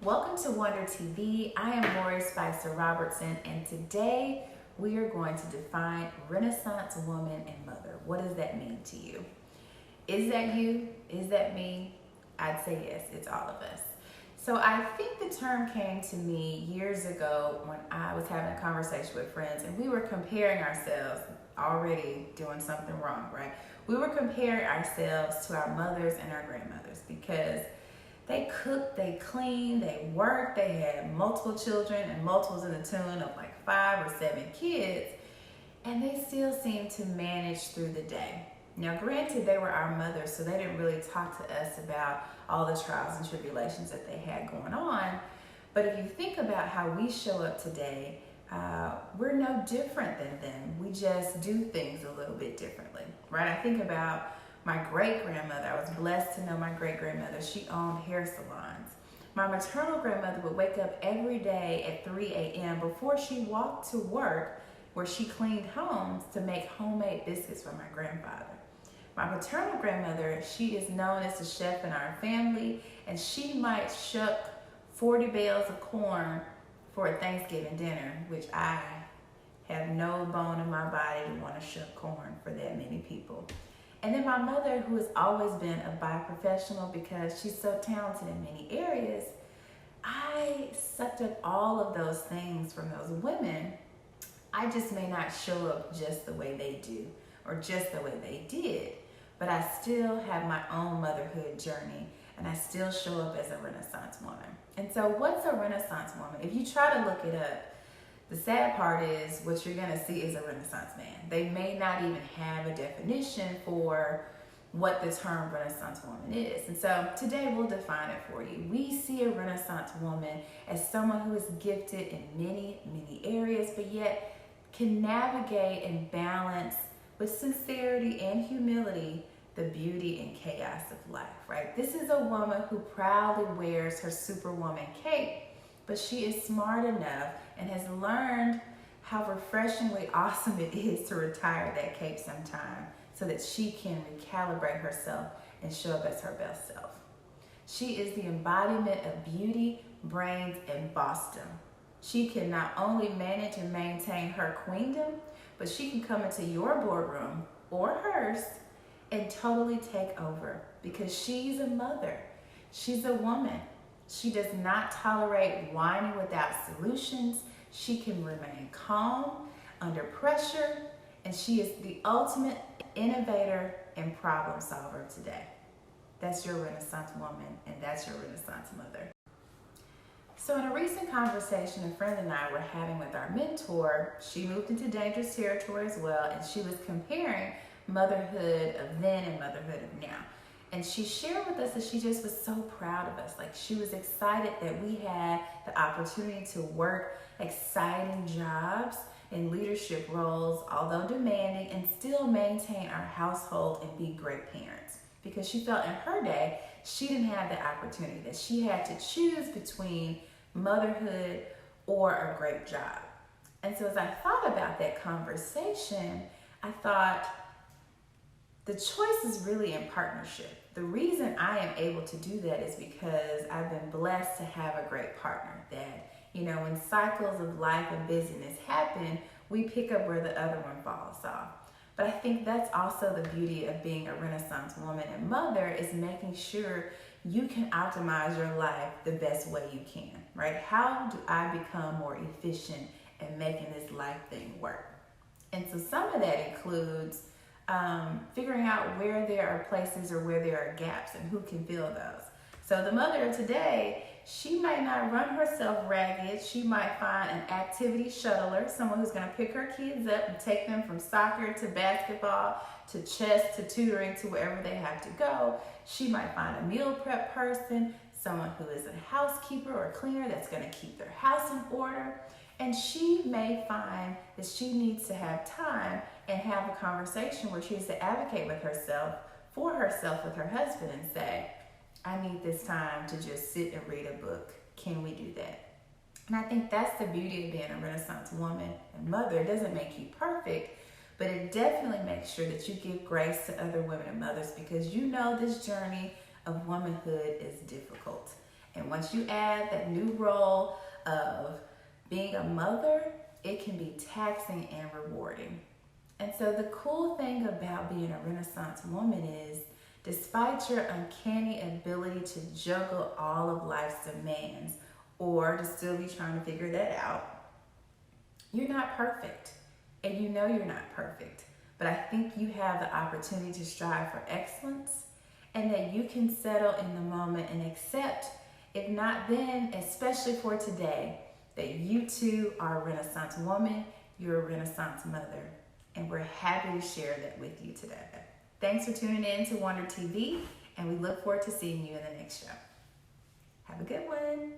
Welcome to Wonder TV. I am Lori Spicer Robertson, and today we are going to define Renaissance woman and mother. What does that mean to you? Is that you? Is that me? I'd say yes, it's all of us. So I think the term came to me years ago when I was having a conversation with friends and we were comparing ourselves, already doing something wrong, right? We were comparing ourselves to our mothers and our grandmothers because they cooked, they cleaned, they worked, they had multiple children and multiples in the tune of like 5 or 7 kids, and they still seemed to manage through the day. Now, granted, they were our mothers, so they didn't really talk to us about all the trials and tribulations that they had going on. But if you think about how we show up today, we're no different than them. We just do things a little bit differently, right? I think about my great-grandmother. I was blessed to know my great-grandmother. She owned hair salons. My maternal grandmother would wake up every day at 3 a.m. before she walked to work, where she cleaned homes, to make homemade biscuits for my grandfather. My paternal grandmother, she is known as the chef in our family, and she might shuck 40 bales of corn for a Thanksgiving dinner, which I have no bone in my body to want to shuck corn for that many people. And then my mother, who has always been a bi-professional because she's so talented in many areas, I sucked up all of those things from those women. I just may not show up just the way they do or just the way they did, but I still have my own motherhood journey and I still show up as a Renaissance woman. And so what's a Renaissance woman? If you try to look it up, the sad part is what you're going to see is a Renaissance man. They may not even have a definition for what the term Renaissance woman is. And so today we'll define it for you. We see a Renaissance woman as someone who is gifted in many, many areas, but yet can navigate and balance with sincerity and humility the beauty and chaos of life, right? This is a woman who proudly wears her superwoman cape, but she is smart enough and has learned how refreshingly awesome it is to retire that cape sometime so that she can recalibrate herself and show up as her best self. She is the embodiment of beauty, brains, and bossdom. She can not only manage and maintain her queendom, but she can come into your boardroom or hers and totally take over because she's a mother. She's a woman. She does not tolerate whining without solutions. She can remain calm under pressure, and she is the ultimate innovator and problem solver today. That's your Renaissance woman, and that's your Renaissance mother. So in a recent conversation a friend and I were having with our mentor, she moved into dangerous territory as well, and she was comparing motherhood of then and motherhood of now. And she shared with us that she just was so proud of us. Like, she was excited that we had the opportunity to work exciting jobs in leadership roles, although demanding, and still maintain our household and be great parents. Because she felt in her day, she didn't have the opportunity, that she had to choose between motherhood or a great job. And so as I thought about that conversation, I thought, the choice is really in partnership. The reason I am able to do that is because I've been blessed to have a great partner that, when cycles of life and busyness happen, we pick up where the other one falls off. But I think that's also the beauty of being a Renaissance woman and mother, is making sure you can optimize your life the best way you can, right? How do I become more efficient in making this life thing work? And so some of that includes figuring out where there are places or where there are gaps and who can fill those. So the mother of today, she might not run herself ragged. She might find an activity shuttler, someone who's going to pick her kids up and take them from soccer to basketball to chess to tutoring to wherever they have to go. She might find a meal prep person, someone who is a housekeeper or cleaner that's going to keep their house in order. And she may find that she needs to have time and have a conversation where she has to advocate with herself, for herself with her husband, and say, I need this time to just sit and read a book. Can we do that? And I think that's the beauty of being a Renaissance woman and mother. It doesn't make you perfect, but it definitely makes sure that you give grace to other women and mothers, because this journey of womanhood is difficult. And once you add that new role of being a mother, it can be taxing and rewarding. And so the cool thing about being a Renaissance woman is, despite your uncanny ability to juggle all of life's demands or to still be trying to figure that out, you're not perfect. And you know you're not perfect. But I think you have the opportunity to strive for excellence, and that you can settle in the moment and accept, if not then, especially for today, that you too are a Renaissance woman, you're a Renaissance mother. And we're happy to share that with you today. Thanks for tuning in to Wonder TV, and we look forward to seeing you in the next show. Have a good one.